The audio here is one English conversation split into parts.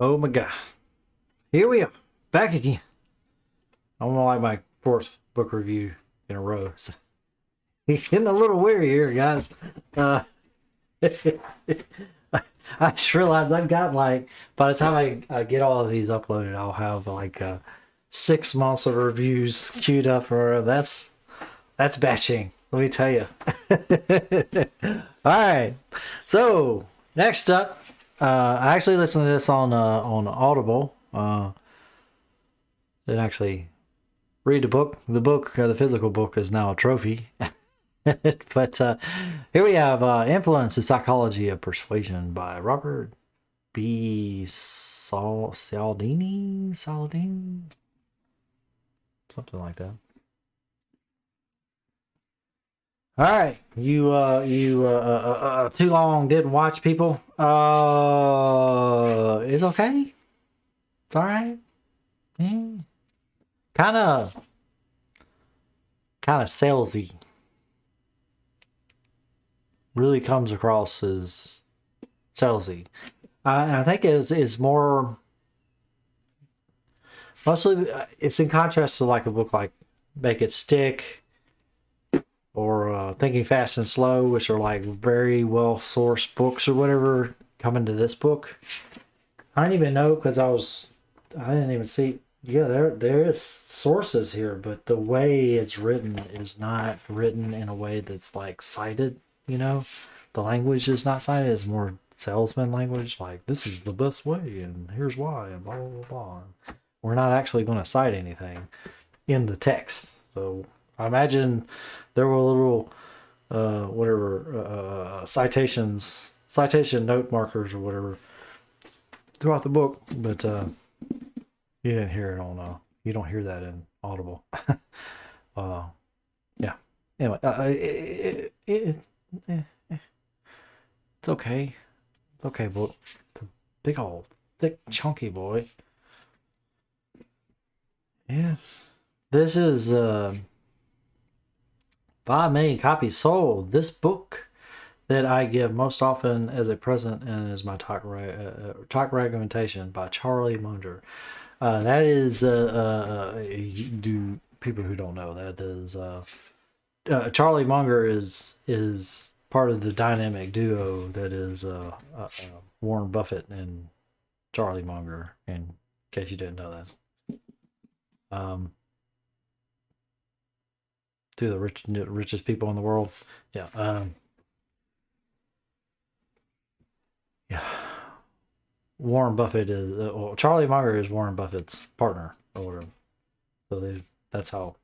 Oh my god. Here we are. Back again. I'm gonna like my fourth book review in a row. So he's getting a little weary here, guys. Uh I just realized I've got like by the time I get all of these uploaded, I'll have like 6 months of reviews queued up or that's batching. Let me tell you. All right. So next up, I actually listened to this on Audible. Didn't actually read the book. The physical book, is now a trophy. But here we have "Influence: The Psychology of Persuasion" by Robert B. Cialdini, something like that. All right, too long didn't watch, people. It's okay. It's all right. Yeah. Kind of salesy. Really comes across as salesy. I think is more mostly it's in contrast to like a book like Make It Stick or Thinking Fast and Slow, which are like very well sourced books or whatever. Coming to this book, I didn't even know because I didn't even see. Yeah, there is sources here, but the way it's written is not written in a way that's like cited. You know, the language is not cited. It's more salesman language, like this is the best way, and here's why, and blah blah blah. Blah. We're not actually going to cite anything in the text. So I imagine there were little citation note markers or whatever throughout the book, but you didn't hear it on. You don't hear that in Audible. uh, yeah. Anyway, it's okay. It's okay, book. It's a big old thick chunky boy. Yeah. This is 5 million copies sold. This book that I give most often as a present and as my talk recommendation by Charlie Munger. That is do people who don't know that is Charlie Munger is part of the dynamic duo that is Warren Buffett and Charlie Munger. In case you didn't know that, two of the richest people in the world. Yeah, yeah. Warren Buffett is well, Charlie Munger is Warren Buffett's partner or whatever. So that's how.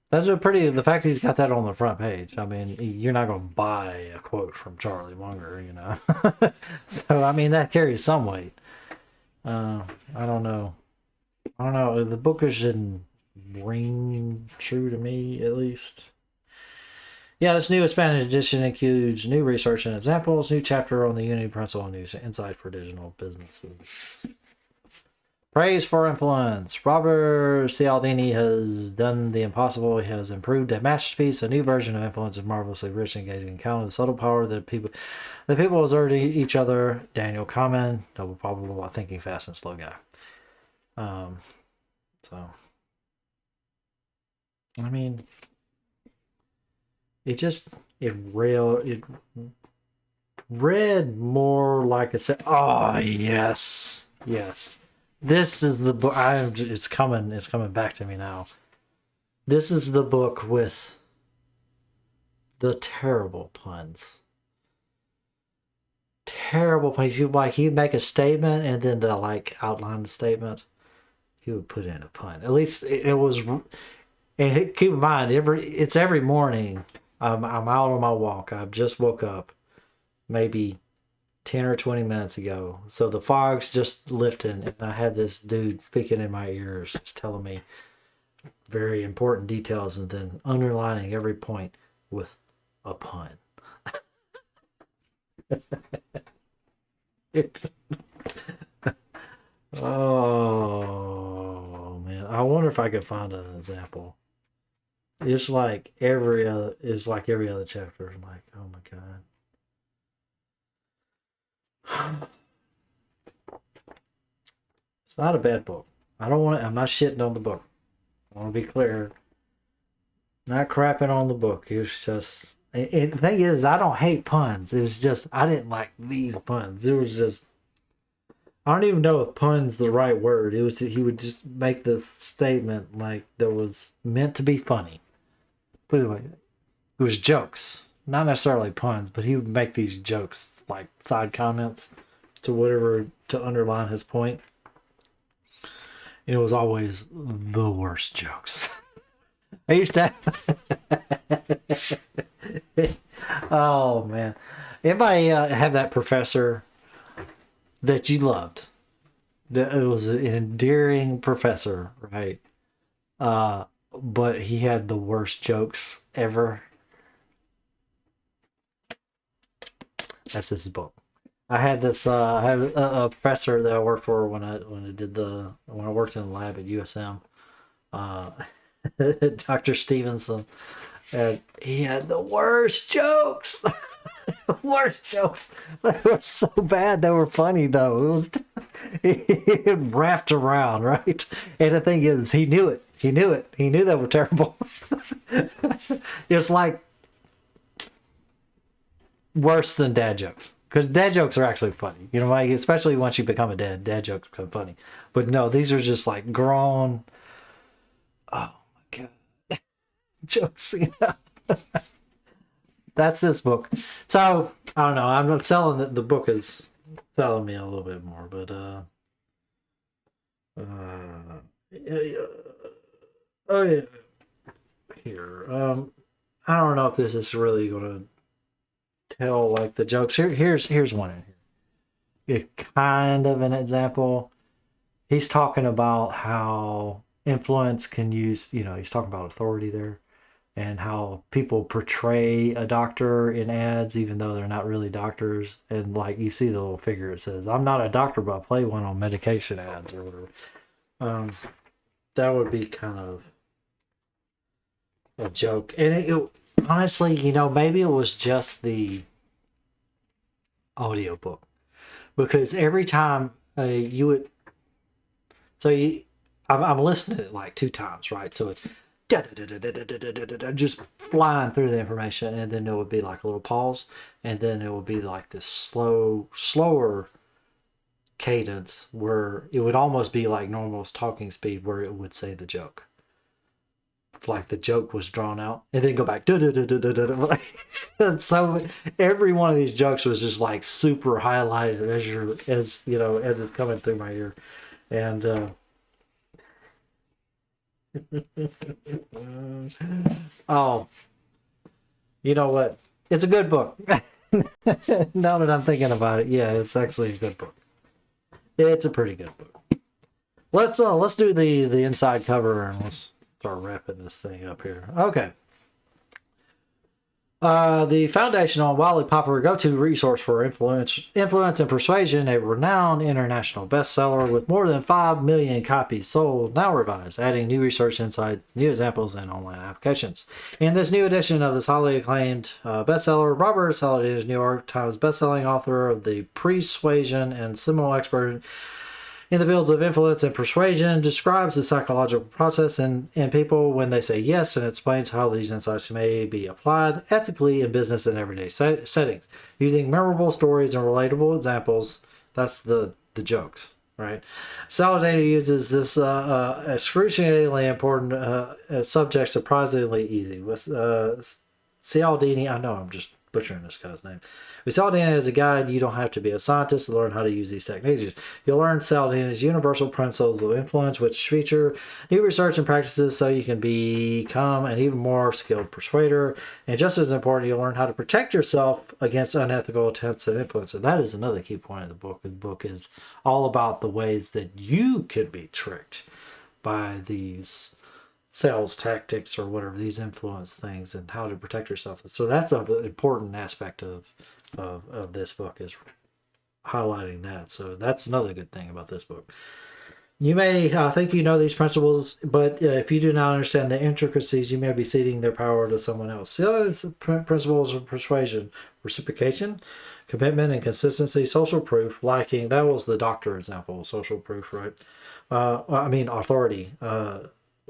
That's a pretty. The fact he's got that on the front page. I mean, you're not going to buy a quote from Charlie Munger, you know. So I mean, that carries some weight. I don't know. I don't know. The book didn't ring true to me, at least. Yeah, this new Spanish edition includes new research and examples, new chapter on the Unity principle, and new insight for digital businesses. Praise for influence. Robert Cialdini has done the impossible. He has improved a masterpiece. A new version of influence is marvelously rich, engaging, and counting the subtle power that people exert each other. Daniel Kahneman, double probable, thinking fast and slow guy. So, I mean, it read more like a set. Oh yes, yes. This is the book. It's coming back to me now. This is the book with the terrible puns. Terrible puns. He'd make a statement and then to like outline the statement, he would put in a pun. At least it was. And keep in mind, it's every morning. I'm out on my walk. I've just woke up, maybe 10 or 20 minutes ago. So the fog's just lifting, and I had this dude speaking in my ears, just telling me very important details and then underlining every point with a pun. Oh man, I wonder if I could find an example. It's like every other chapter. I'm like, oh my god. It's not a bad book. I'm not shitting on the book. I want to be clear. Not crapping on the book. It was just. The thing is, I don't hate puns. It was just, I didn't like these puns. It was just. I don't even know if pun's the right word. It was, he would just make the statement like that was meant to be funny. Put it like that. It was jokes. Not necessarily puns, but he would make these jokes, like side comments to whatever, to underline his point. It was always the worst jokes. I used to oh, man. Anybody have that professor that you loved? That it was an endearing professor, right? But he had the worst jokes ever. That's this book. I had this. I had a professor that I worked for when I worked in the lab at USM. Dr. Stevenson, and he had the worst jokes. Worst jokes, but it was so bad they were funny though. It was it wrapped around, right? And the thing is, he knew it. He knew it. He knew they were terrible. It's like worse than dad jokes, because dad jokes are actually funny. You know, like, especially once you become a dad jokes become funny. But no, these are just like grown. Oh my god, jokes. You know. That's this book. So I don't know. I'm not selling it. The book is selling me a little bit more, but oh yeah. Here, I don't know if this is really gonna tell like the jokes. Here's one in here. It kind of an example. He's talking about how influence can use. You know, he's talking about authority there. And how people portray a doctor in ads, even though they're not really doctors. And like you see the little figure, it says, "I'm not a doctor, but I play one on medication ads," or whatever. That would be kind of a joke. And it honestly, you know, maybe it was just the audiobook, because every time you would, I'm listening to it like 2 times, right? So it's just flying through the information, and then there would be like a little pause, and then it would be like this slower cadence where it would almost be like normal talking speed, where it would say the joke, like the joke was drawn out, and then go back. And so every one of these jokes was just like super highlighted as you know, as it's coming through my ear, and oh, you know what? It's a good book. Now that I'm thinking about it, yeah, it's actually a good book. It's a pretty good book. Let's do the inside cover, and let's start wrapping this thing up here. Okay. The foundational, widely popular go-to resource for influence and persuasion, a renowned international bestseller with more than 5 million copies sold, now revised, adding new research, insight, new examples, and online applications. In this new edition of this highly acclaimed bestseller, Robert Cialdini is New York Times bestselling author of the persuasion and similar expert in the fields of influence and persuasion, describes the psychological process in people when they say yes, and explains how these insights may be applied ethically in business and everyday settings, using memorable stories and relatable examples. That's the jokes, right? Cialdini uses this excruciatingly important subject surprisingly easy. With Cialdini, I know I'm just butchering this guy's name. With Cialdini as a guide, you don't have to be a scientist to learn how to use these techniques. You'll learn Cialdini's universal principles of influence, which feature new research and practices so you can become an even more skilled persuader. And just as important, you'll learn how to protect yourself against unethical attempts at influence. And that is another key point of the book. The book is all about the ways that you could be tricked by these sales tactics or whatever, these influence things, and how to protect yourself. So that's an important aspect of this book, is highlighting that. So that's another good thing about this book. You may think you know these principles, but if you do not understand the intricacies, you may be ceding their power to someone else. The other principles of persuasion: reciprocation, commitment and consistency, social proof, liking. That was the doctor example, social proof, right? Authority.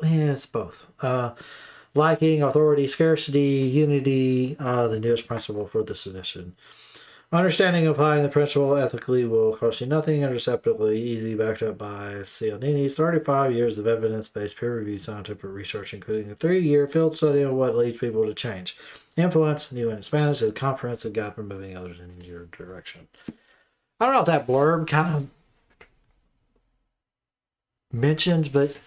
It's both. Liking, authority, scarcity, unity, the newest principle for this edition. Understanding and applying the principle ethically will cost you nothing, interceptively easy, backed up by Cialdini's 35 years of evidence-based peer-reviewed scientific research, including a 3-year field study on what leads people to change. Influence, new and in Spanish, is a comprehensive guide for moving others in your direction. I don't know if that blurb kind of mentions, but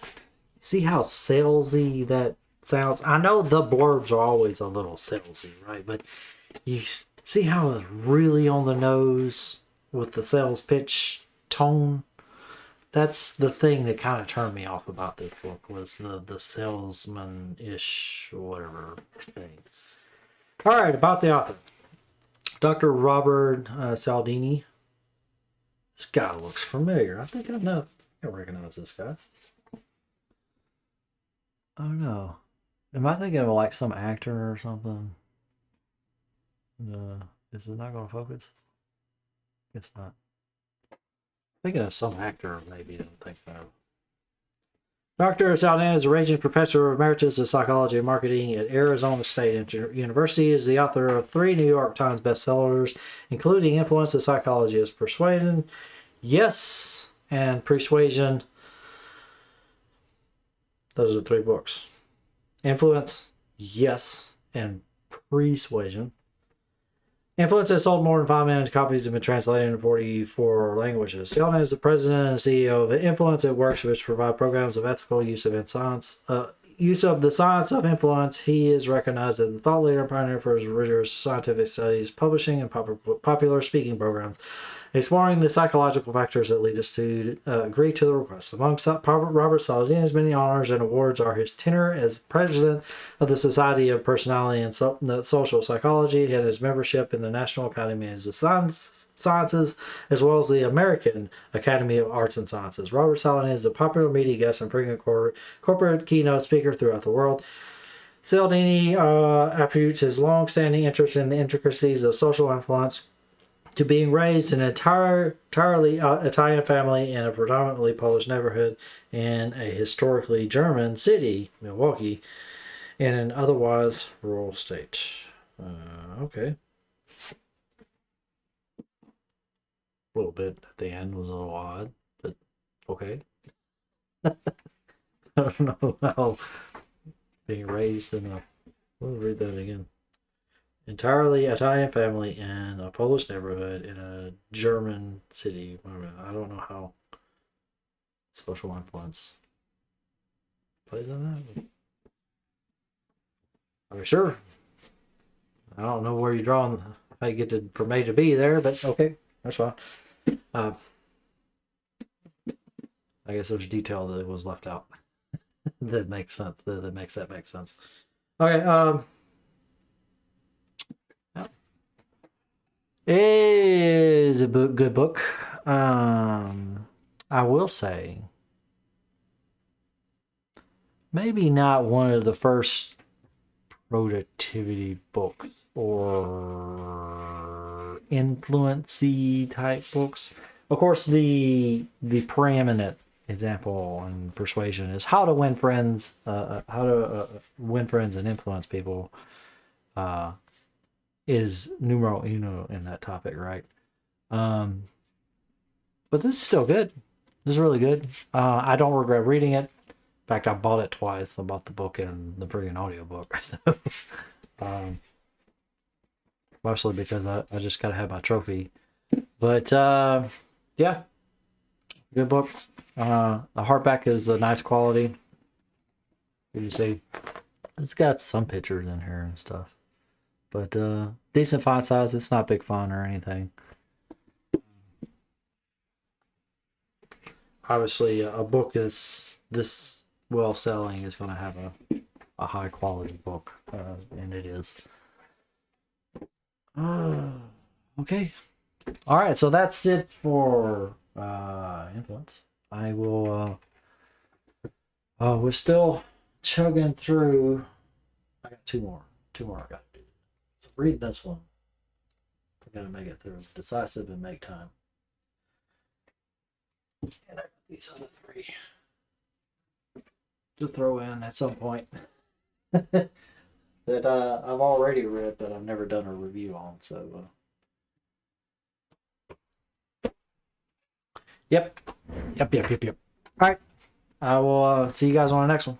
see how salesy that sounds? I know the blurbs are always a little salesy, right? But you see how it's really on the nose with the sales pitch tone? That's the thing that kind of turned me off about this book, was the salesman-ish whatever thing. All right, about the author. Dr. Robert Cialdini. This guy looks familiar. I think I recognize this guy. Oh no. Am I thinking of like some actor or something? Is it not going to focus? It's not. Thinking of some actor, maybe. I don't think so. Dr. Cialdini is a Raging Professor Emeritus of Psychology and Marketing at Arizona State University. Is the author of 3 New York Times bestsellers, including Influence the Psychology of Persuasion, Yes, and Persuasion. Those are 3 books. Influence, Yes, and Persuasion. Influence has sold more than 5 million copies and been translated into 44 languages. Cialdini is the president and CEO of Influence. It works which provide programs of ethical use of the science of influence. He is recognized as the thought leader and pioneer for his rigorous scientific studies, publishing, and popular speaking programs, exploring the psychological factors that lead us to agree to the request. Among Robert Cialdini's many honors and awards are his tenure as president of the Society of Personality and Social Psychology and his membership in the National Academy of Sciences, as well as the American Academy of Arts and Sciences. Robert Cialdini is a popular media guest and frequent corporate keynote speaker throughout the world. Cialdini attributes his long-standing interest in the intricacies of social influence to being raised in an entirely Italian family in a predominantly Polish neighborhood in a historically German city, Milwaukee, in an otherwise rural state. Okay. A little bit at the end was a little odd, but okay. I don't know how being raised in a... We'll read that again. Entirely Italian family in a Polish neighborhood in a German city. I don't know how social influence plays on that. Okay, sure. I don't know where you're drawing, how you get to from A to B there, but okay, that's fine. I guess there's detail that was left out that makes sense. That makes that make sense. Okay. It is a good book. I will say, maybe not one of the first productivity books or influency type books. Of course, the preeminent example in Persuasion is how to win friends, win friends and influence people. Is numero uno in that topic, right? But this is still good. This is really good. I don't regret reading it. In fact, I bought it twice. I bought the book and the freaking audiobook. So, mostly because I just gotta have my trophy. But yeah, good book. The hardback is a nice quality. You can see it's got some pictures in here and stuff. But decent font size. It's not big font or anything. Obviously, a book is this well selling is going to have a high quality book, and it is. Okay. All right. So that's it for influence. I will. We're still chugging through. I got two more. I got to do. So read this one. We gotta make it through. Decisive and make time. And I got these other three to throw in at some point that I've already read, but I've never done a review on. So, yep. All right. I will see you guys on the next one.